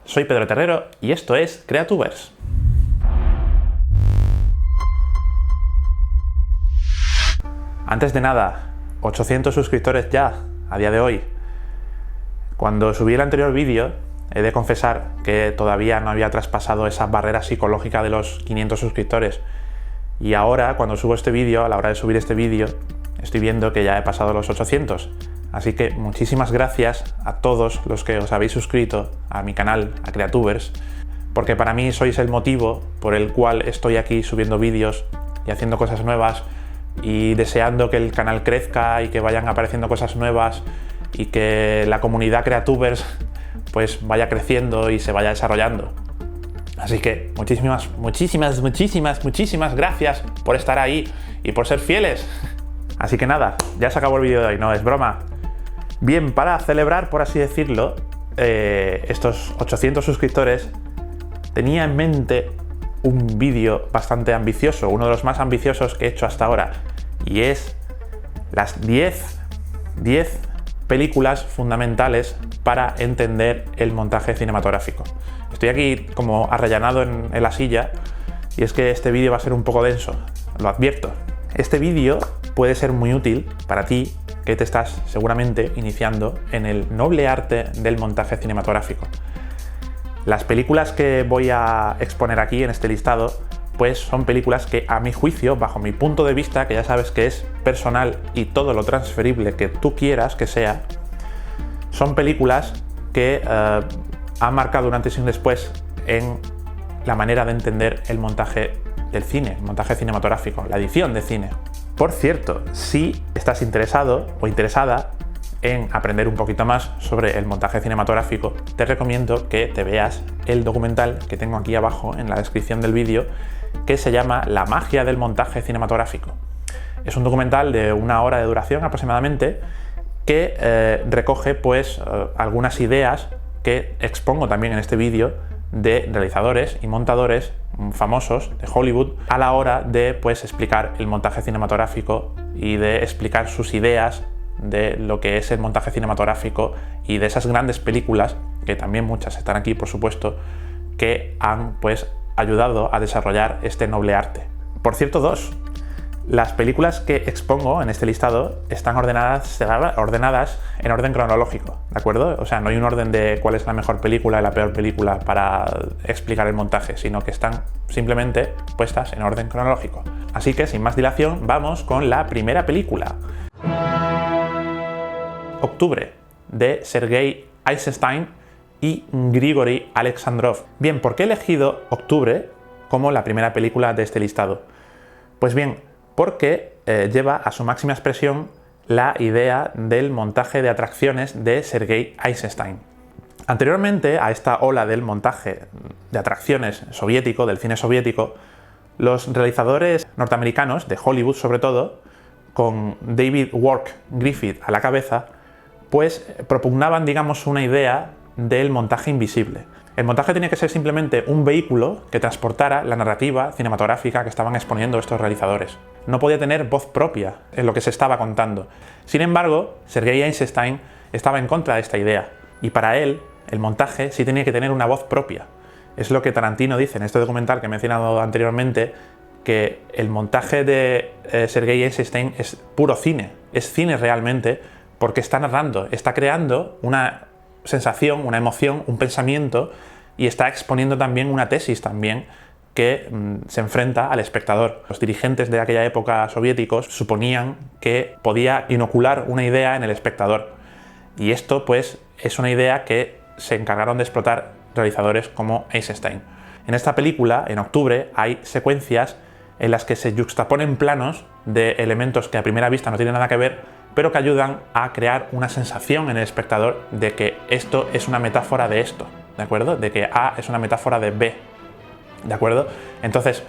Soy Pedro Terrero y esto es Creatubers. Antes de nada, 800 suscriptores ya, a día de hoy. Cuando subí el anterior vídeo, he de confesar que todavía no había traspasado esa barrera psicológica de los 500 suscriptores. Y ahora, cuando subo este vídeo, a la hora de subir este vídeo, estoy viendo que ya he pasado los 800. Así que muchísimas gracias a todos los que os habéis suscrito a mi canal, a Creatubers, porque para mí sois el motivo por el cual estoy aquí subiendo vídeos y haciendo cosas nuevas y deseando que el canal crezca y que vayan apareciendo cosas nuevas y que la comunidad Creatubers pues vaya creciendo y se vaya desarrollando. Así que muchísimas gracias por estar ahí y por ser fieles. Así que nada, ya se acabó el vídeo de hoy, no es broma. Bien, para celebrar, por así decirlo, estos 800 suscriptores, tenía en mente un vídeo bastante ambicioso, uno de los más ambiciosos que he hecho hasta ahora, y es las 10 películas fundamentales para entender el montaje cinematográfico. Estoy aquí como arrellanado en la silla, y es que este vídeo va a ser un poco denso, lo advierto. Este vídeo puede ser muy útil para ti, que te estás seguramente iniciando en el noble arte del montaje cinematográfico. Las películas que voy a exponer aquí en este listado, pues son películas que, a mi juicio, bajo mi punto de vista, que ya sabes que es personal y todo lo transferible que tú quieras que sea, son películas que han marcado un antes y un después en la manera de entender el montaje del cine, el montaje cinematográfico, la edición de cine. Por cierto, si estás interesado o interesada en aprender un poquito más sobre el montaje cinematográfico, te recomiendo que te veas el documental que tengo aquí abajo en la descripción del vídeo, que se llama La magia del montaje cinematográfico. Es un documental de 1 hora de duración aproximadamente, que recoge pues algunas ideas que expongo también en este vídeo de realizadores y montadores famosos de Hollywood a la hora de pues explicar el montaje cinematográfico y de explicar sus ideas de lo que es el montaje cinematográfico y de esas grandes películas, que también muchas están aquí por supuesto, que han pues ayudado a desarrollar este noble arte. Por cierto, las películas que expongo en este listado están ordenadas en orden cronológico, ¿de acuerdo? O sea, no hay un orden de cuál es la mejor película y la peor película para explicar el montaje, sino que están simplemente puestas en orden cronológico. Así que, sin más dilación, vamos con la primera película. Octubre, de Sergei Eisenstein y Grigori Alexandrov. Bien, ¿por qué he elegido Octubre como la primera película de este listado? Pues bien, porque lleva a su máxima expresión la idea del montaje de atracciones de Sergei Eisenstein. Anteriormente a esta ola del montaje de atracciones soviético, del cine soviético, los realizadores norteamericanos, de Hollywood sobre todo, con David Wark Griffith a la cabeza, pues propugnaban, digamos, una idea del montaje invisible. El montaje tenía que ser simplemente un vehículo que transportara la narrativa cinematográfica que estaban exponiendo estos realizadores. No podía tener voz propia en lo que se estaba contando. Sin embargo, Sergei Eisenstein estaba en contra de esta idea, y para él el montaje sí tenía que tener una voz propia. Es lo que Tarantino dice en este documental que he mencionado anteriormente, que el montaje de Sergei Eisenstein es puro cine, es cine realmente, porque está narrando, está creando una sensación, una emoción, un pensamiento, y está exponiendo también una tesis también que se enfrenta al espectador. Los dirigentes de aquella época soviéticos suponían que podía inocular una idea en el espectador, y esto pues es una idea que se encargaron de explotar realizadores como Eisenstein. En esta película, en Octubre, hay secuencias en las que se yuxtaponen planos de elementos que a primera vista no tienen nada que ver, pero que ayudan a crear una sensación en el espectador de que esto es una metáfora de esto, ¿de acuerdo? De que A es una metáfora de B, ¿de acuerdo? Entonces,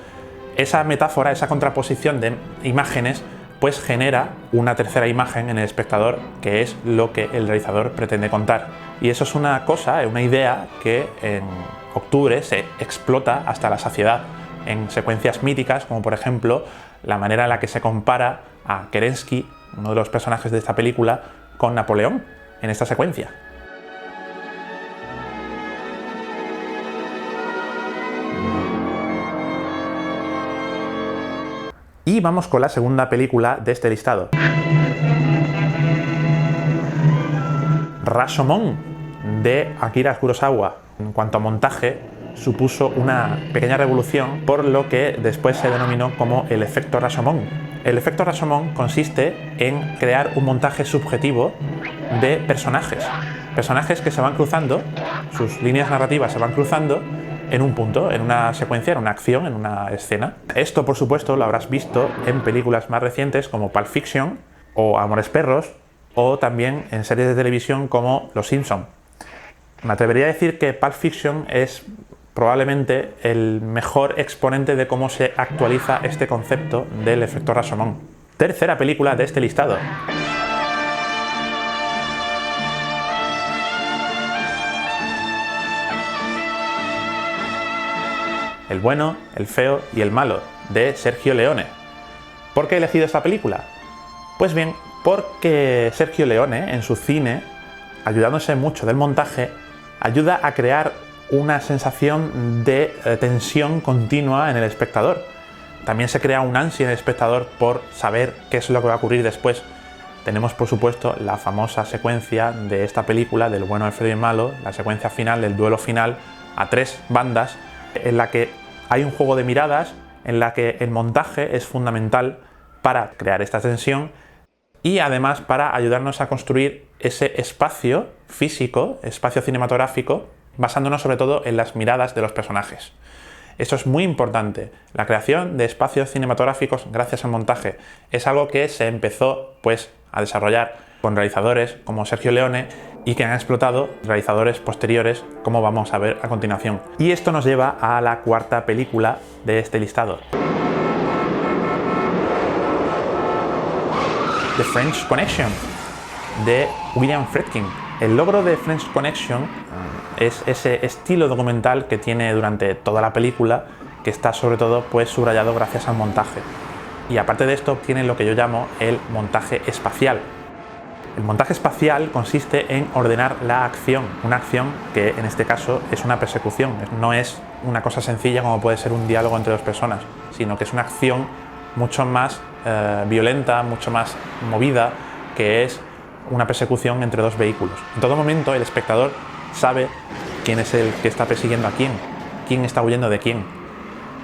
esa metáfora, esa contraposición de imágenes, pues genera una tercera imagen en el espectador, que es lo que el realizador pretende contar. Y eso es una cosa, una idea que en Octubre se explota hasta la saciedad en secuencias míticas, como por ejemplo la manera en la que se compara a Kerensky, uno de los personajes de esta película, con Napoleón en esta secuencia. Y vamos con la segunda película de este listado. Rashomon, de Akira Kurosawa. En cuanto a montaje, supuso una pequeña revolución, por lo que después se denominó como el efecto Rashomon. El efecto Rashomon consiste en crear un montaje subjetivo de personajes. Personajes que se van cruzando, sus líneas narrativas se van cruzando en un punto, en una secuencia, en una acción, en una escena. Esto, por supuesto, lo habrás visto en películas más recientes como Pulp Fiction o Amores Perros, o también en series de televisión como Los Simpson. Me atrevería a decir que Pulp Fiction es probablemente el mejor exponente de cómo se actualiza este concepto del efecto Rashomon. Tercera película de este listado. El bueno, el feo y el malo, de Sergio Leone. ¿Por qué he elegido esta película? Pues bien, porque Sergio Leone, en su cine, ayudándose mucho del montaje, ayuda a crear una sensación de tensión continua en el espectador. También se crea un ansia en el espectador por saber qué es lo que va a ocurrir después. Tenemos, por supuesto, la famosa secuencia de esta película, del bueno, el feo y el malo, la secuencia final, del duelo final, a 3 bandas, en la que hay un juego de miradas, en la que el montaje es fundamental para crear esta tensión y además para ayudarnos a construir ese espacio físico, espacio cinematográfico, basándonos sobre todo en las miradas de los personajes. Esto es muy importante. La creación de espacios cinematográficos gracias al montaje es algo que se empezó a desarrollar con realizadores como Sergio Leone y que han explotado realizadores posteriores, como vamos a ver a continuación. Y esto nos lleva a la cuarta película de este listado. The French Connection, de William Friedkin. El logro de French Connection es ese estilo documental que tiene durante toda la película, que está sobre todo subrayado gracias al montaje. Y aparte de esto, tiene lo que yo llamo el montaje espacial. El montaje espacial consiste en ordenar la acción, una acción que en este caso es una persecución, no es una cosa sencilla como puede ser un diálogo entre dos personas, sino que es una acción mucho más violenta, mucho más movida, que es una persecución entre dos vehículos. En todo momento el espectador sabe quién es el que está persiguiendo a quién está huyendo de quién.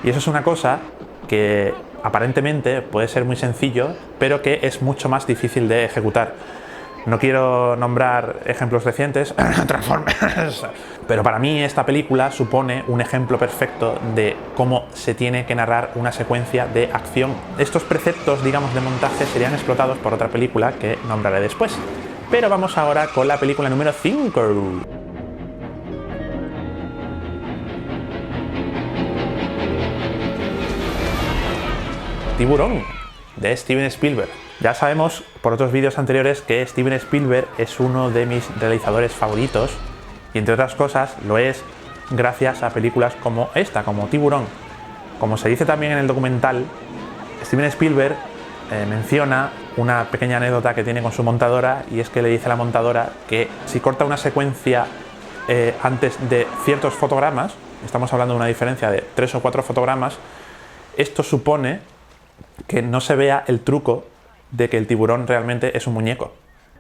Y eso es una cosa que aparentemente puede ser muy sencillo, pero que es mucho más difícil de ejecutar. No quiero nombrar ejemplos recientes, Transformers, pero para mí esta película supone un ejemplo perfecto de cómo se tiene que narrar una secuencia de acción. Estos preceptos, digamos, de montaje serían explotados por otra película que nombraré después. Pero vamos ahora con la película número 5. Tiburón, de Steven Spielberg. Ya sabemos por otros vídeos anteriores que Steven Spielberg es uno de mis realizadores favoritos y entre otras cosas lo es gracias a películas como esta, como Tiburón. Como se dice también en el documental, Steven Spielberg menciona una pequeña anécdota que tiene con su montadora, y es que le dice a la montadora que si corta una secuencia antes de ciertos fotogramas, estamos hablando de una diferencia de 3 o 4 fotogramas, esto supone que no se vea el truco de que el tiburón realmente es un muñeco.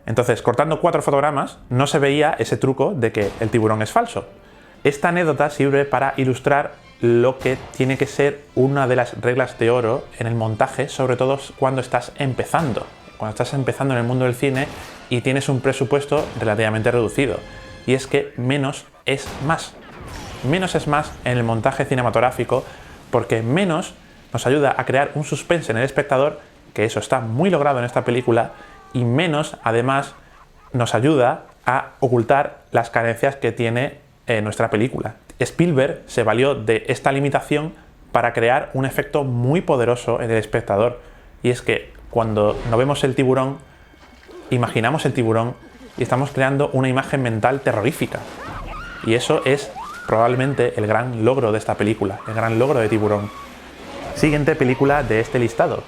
Entonces, cortando 4 fotogramas, no se veía ese truco de que el tiburón es falso. Esta anécdota sirve para ilustrar lo que tiene que ser una de las reglas de oro en el montaje, sobre todo cuando estás empezando. Cuando estás empezando en el mundo del cine y tienes un presupuesto relativamente reducido. Y es que menos es más. Menos es más en el montaje cinematográfico, porque menos nos ayuda a crear un suspense en el espectador, que eso está muy logrado en esta película, y menos, además, nos ayuda a ocultar las carencias que tiene nuestra película. Spielberg se valió de esta limitación para crear un efecto muy poderoso en el espectador, y es que cuando no vemos el tiburón, imaginamos el tiburón y estamos creando una imagen mental terrorífica. Y eso es probablemente el gran logro de esta película, el gran logro de Tiburón. Siguiente película de este listado.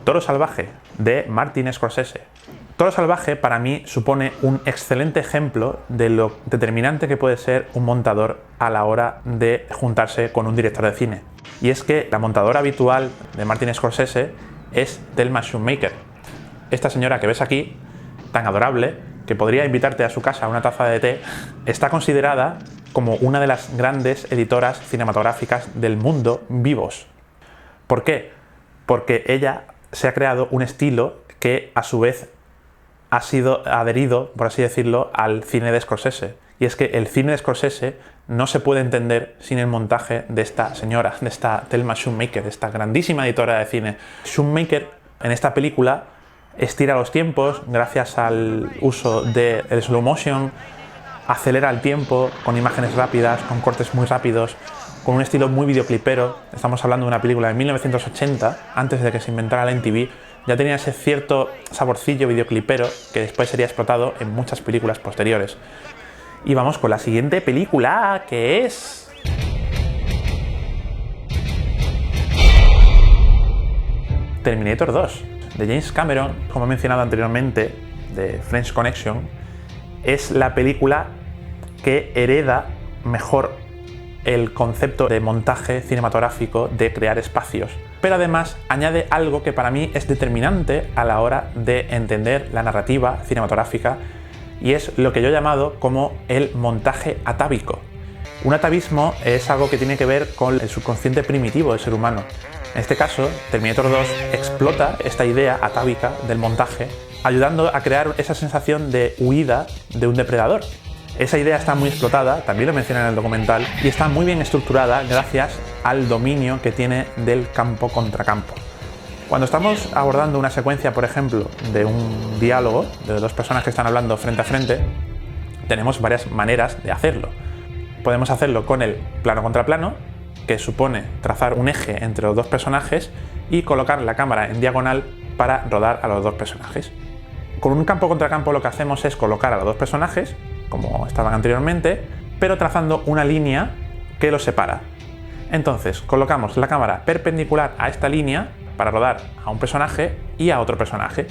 Toro Salvaje, de Martin Scorsese. Toro Salvaje para mí supone un excelente ejemplo de lo determinante que puede ser un montador a la hora de juntarse con un director de cine. Y es que la montadora habitual de Martin Scorsese es Thelma Schoonmaker. Esta señora que ves aquí, tan adorable, que podría invitarte a su casa a una taza de té, está considerada como una de las grandes editoras cinematográficas del mundo vivos. ¿Por qué? Porque ella se ha creado un estilo que a su vez ha sido adherido, por así decirlo, al cine de Scorsese. Y es que el cine de Scorsese no se puede entender sin el montaje de esta señora, de esta Thelma Schoonmaker, de esta grandísima editora de cine. Schoonmaker, en esta película, estira los tiempos gracias al uso del slow motion, acelera el tiempo con imágenes rápidas, con cortes muy rápidos, con un estilo muy videoclipero. Estamos hablando de una película de 1980, antes de que se inventara la MTV. Ya tenía ese cierto saborcillo videoclipero que después sería explotado en muchas películas posteriores. Y vamos con la siguiente película, que es... Terminator 2, de James Cameron, como he mencionado anteriormente, de French Connection. Es la película que hereda mejor el concepto de montaje cinematográfico, de crear espacios, pero además añade algo que para mí es determinante a la hora de entender la narrativa cinematográfica, y es lo que yo he llamado como el montaje atávico. Un atavismo es algo que tiene que ver con el subconsciente primitivo del ser humano. En este caso, Terminator 2 explota esta idea atávica del montaje, ayudando a crear esa sensación de huida de un depredador. Esa idea está muy explotada, también lo menciona en el documental, y está muy bien estructurada gracias al dominio que tiene del campo contra campo. Cuando estamos abordando una secuencia, por ejemplo, de un diálogo de dos personas que están hablando frente a frente, tenemos varias maneras de hacerlo. Podemos hacerlo con el plano contra plano, que supone trazar un eje entre los dos personajes y colocar la cámara en diagonal para rodar a los dos personajes. Con un campo contra campo lo que hacemos es colocar a los dos personajes, como estaban anteriormente, pero trazando una línea que los separa. Entonces, colocamos la cámara perpendicular a esta línea para rodar a un personaje y a otro personaje.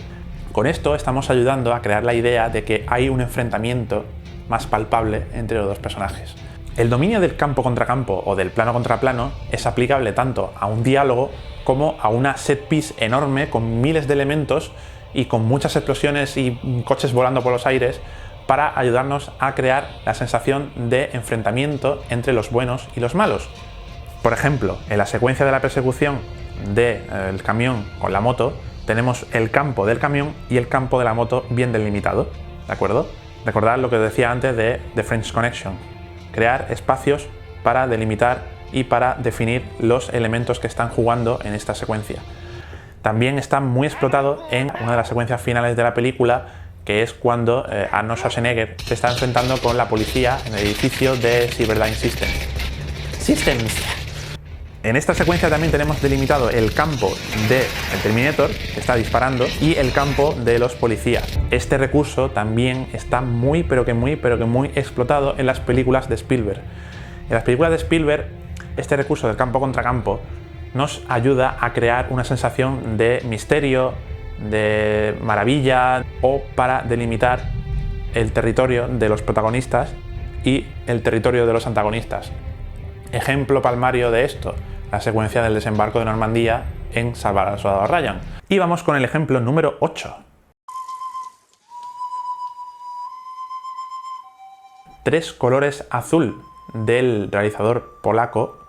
Con esto estamos ayudando a crear la idea de que hay un enfrentamiento más palpable entre los dos personajes. El dominio del campo contra campo o del plano contra plano es aplicable tanto a un diálogo como a una set piece enorme con miles de elementos y con muchas explosiones y coches volando por los aires, para ayudarnos a crear la sensación de enfrentamiento entre los buenos y los malos. Por ejemplo, en la secuencia de la persecución del camión con la moto, tenemos el campo del camión y el campo de la moto bien delimitado, ¿de acuerdo? Recordad lo que decía antes de The French Connection, crear espacios para delimitar y para definir los elementos que están jugando en esta secuencia. También está muy explotado en una de las secuencias finales de la película, que es cuando Arnold Schwarzenegger se está enfrentando con la policía en el edificio de Cyberdyne Systems. En esta secuencia también tenemos delimitado el campo del Terminator, que está disparando, y el campo de los policías. Este recurso también está muy explotado en las películas de Spielberg. En las películas de Spielberg, este recurso del campo contra campo nos ayuda a crear una sensación de misterio, de maravilla, o para delimitar el territorio de los protagonistas y el territorio de los antagonistas. Ejemplo palmario de esto, la secuencia del desembarco de Normandía en Salvar al soldado Ryan. Y vamos con el ejemplo número 8. Tres colores azul, del realizador polaco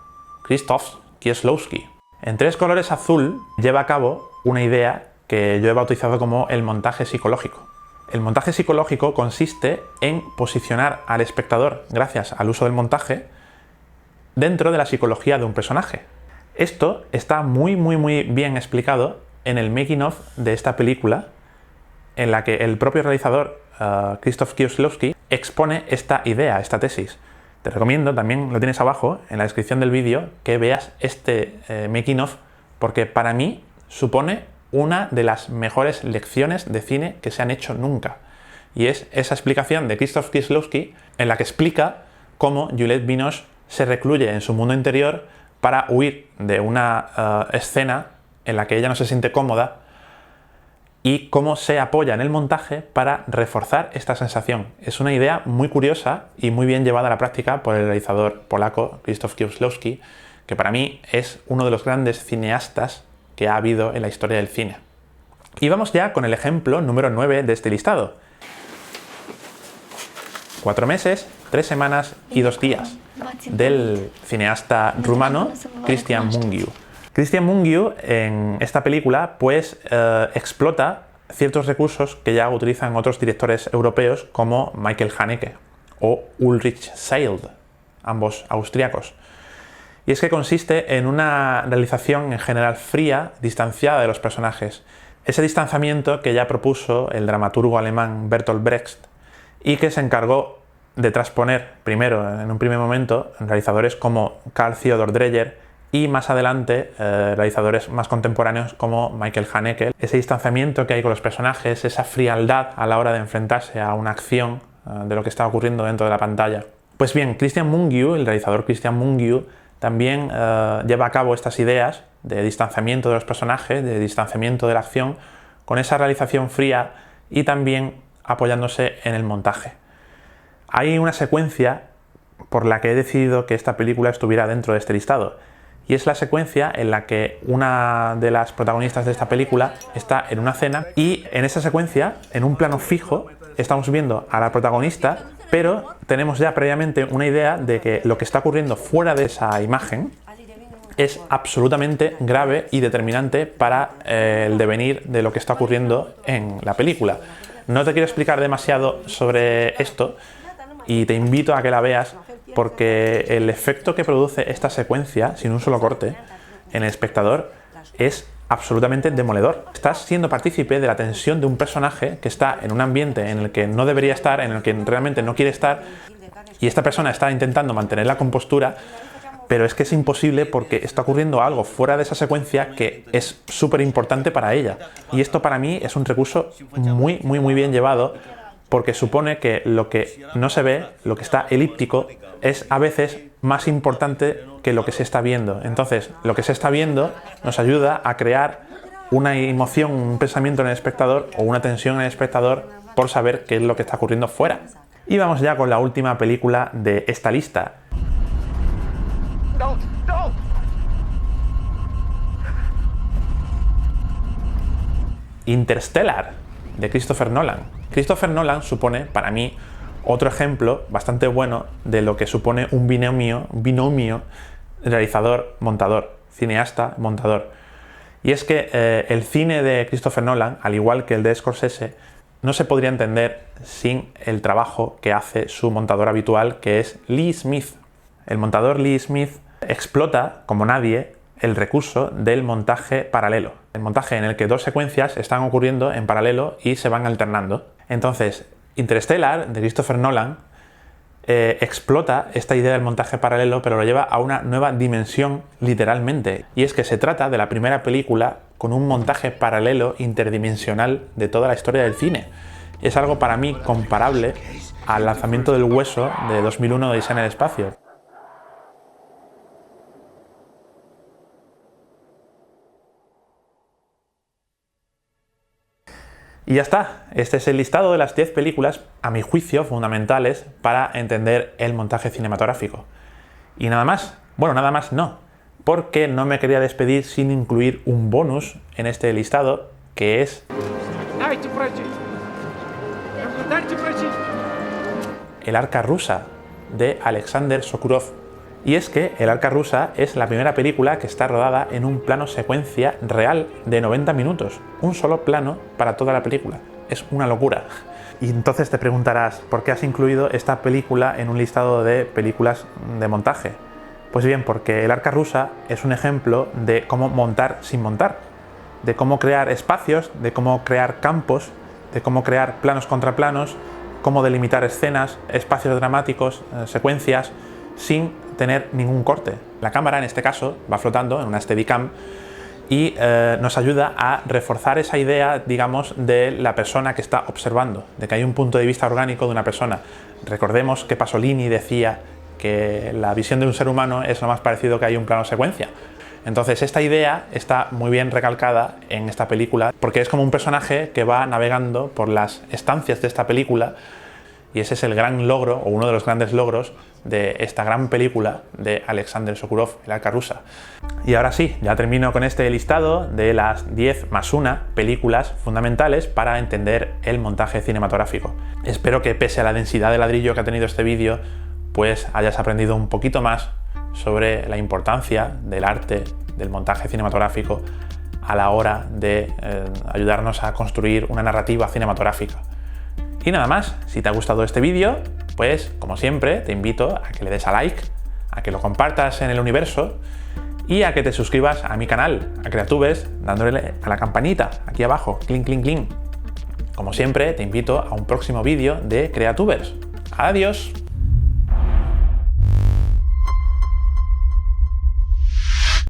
Krzysztof Kieślowski. En Tres colores azul lleva a cabo una idea que yo he bautizado como el montaje psicológico. El montaje psicológico consiste en posicionar al espectador, gracias al uso del montaje, dentro de la psicología de un personaje. Esto está muy bien explicado en el making of de esta película, en la que el propio realizador, Krzysztof Kieślowski, expone esta idea, esta tesis. Te recomiendo, también lo tienes abajo en la descripción del vídeo, que veas este making of, porque para mí supone una de las mejores lecciones de cine que se han hecho nunca. Y es esa explicación de Krzysztof Kieślowski, en la que explica cómo Juliette Binoche se recluye en su mundo interior para huir de una escena en la que ella no se siente cómoda, y cómo se apoya en el montaje para reforzar esta sensación. Es una idea muy curiosa y muy bien llevada a la práctica por el realizador polaco Krzysztof Kieślowski, que para mí es uno de los grandes cineastas que ha habido en la historia del cine. Y vamos ya con el ejemplo número 9 de este listado. 4 meses, 3 semanas y 2 días, del cineasta rumano Cristian Mungiu. Cristian Mungiu en esta película pues explota ciertos recursos que ya utilizan otros directores europeos como Michael Haneke o Ulrich Seidl, ambos austriacos. Y es que consiste en una realización en general fría, distanciada de los personajes. Ese distanciamiento que ya propuso el dramaturgo alemán Bertolt Brecht y que se encargó de transponer primero, en un primer momento, realizadores como Carl Theodor Dreyer y más adelante realizadores más contemporáneos como Michael Haneke. Ese distanciamiento que hay con los personajes, esa frialdad a la hora de enfrentarse a una acción de lo que está ocurriendo dentro de la pantalla. Pues bien, Cristian Mungiu, el realizador Cristian Mungiu, también lleva a cabo estas ideas de distanciamiento de los personajes, de distanciamiento de la acción, con esa realización fría y también apoyándose en el montaje. Hay una secuencia por la que he decidido que esta película estuviera dentro de este listado, y es la secuencia en la que una de las protagonistas de esta película está en una cena y en esa secuencia, en un plano fijo, estamos viendo a la protagonista, pero tenemos ya previamente una idea de que lo que está ocurriendo fuera de esa imagen es absolutamente grave y determinante para el devenir de lo que está ocurriendo en la película. No te quiero explicar demasiado sobre esto y te invito a que la veas, porque el efecto que produce esta secuencia, sin un solo corte, en el espectador es absolutamente demoledor. Estás siendo partícipe de la tensión de un personaje que está en un ambiente en el que no debería estar, en el que realmente no quiere estar, y esta persona está intentando mantener la compostura, pero es que es imposible porque está ocurriendo algo fuera de esa secuencia que es súper importante para ella. Y esto para mí es un recurso muy bien llevado, porque supone que lo que no se ve, lo que está elíptico, es a veces más importante que lo que se está viendo. Entonces, lo que se está viendo nos ayuda a crear una emoción, un pensamiento en el espectador o una tensión en el espectador por saber qué es lo que está ocurriendo fuera. Y vamos ya con la última película de esta lista. Interstellar, de Christopher Nolan. Christopher Nolan supone, para mí, otro ejemplo bastante bueno de lo que supone un binomio realizador-montador, cineasta-montador. Y es que el cine de Christopher Nolan, al igual que el de Scorsese, no se podría entender sin el trabajo que hace su montador habitual, que es Lee Smith. El montador Lee Smith explota, como nadie, el recurso del montaje paralelo. El montaje en el que dos secuencias están ocurriendo en paralelo y se van alternando. Entonces, Interstellar, de Christopher Nolan, explota esta idea del montaje paralelo, pero lo lleva a una nueva dimensión, literalmente. Y es que se trata de la primera película con un montaje paralelo interdimensional de toda la historia del cine. Es algo para mí comparable al lanzamiento del Hueso de 2001 de Odisea en el espacio. Y ya está, este es el listado de las 10 películas, a mi juicio, fundamentales para entender el montaje cinematográfico. Y nada más, bueno, nada más no, porque no me quería despedir sin incluir un bonus en este listado, que es El arca rusa, de Alexander Sokurov. Y es que El arca rusa es la primera película que está rodada en un plano secuencia real de 90 minutos. Un solo plano para toda la película. Es una locura. Y entonces te preguntarás, ¿por qué has incluido esta película en un listado de películas de montaje? Pues bien, porque El arca rusa es un ejemplo de cómo montar sin montar. De cómo crear espacios, de cómo crear campos, de cómo crear planos contra planos, cómo delimitar escenas, espacios dramáticos, secuencias, sin tener ningún corte. La cámara, en este caso, va flotando en una Steadicam y nos ayuda a reforzar esa idea, digamos, de la persona que está observando, de que hay un punto de vista orgánico de una persona. Recordemos que Pasolini decía que la visión de un ser humano es lo más parecido que hay un plano secuencia. Entonces esta idea está muy bien recalcada en esta película porque es como un personaje que va navegando por las estancias de esta película y ese es el gran logro, o uno de los grandes logros de esta gran película de Alexander Sokurov, El Arca Rusa. Y ahora sí, ya termino con este listado de las 10 más 1 películas fundamentales para entender el montaje cinematográfico. Espero que pese a la densidad de ladrillo que ha tenido este vídeo, pues hayas aprendido un poquito más sobre la importancia del arte, del montaje cinematográfico a la hora de ayudarnos a construir una narrativa cinematográfica. Y nada más, si te ha gustado este vídeo, pues como siempre te invito a que le des a like, a que lo compartas en el universo y a que te suscribas a mi canal, a Creatubers, dándole a la campanita aquí abajo, clink, clink, clink. Como siempre, te invito a un próximo vídeo de Creatubers. ¡Adiós!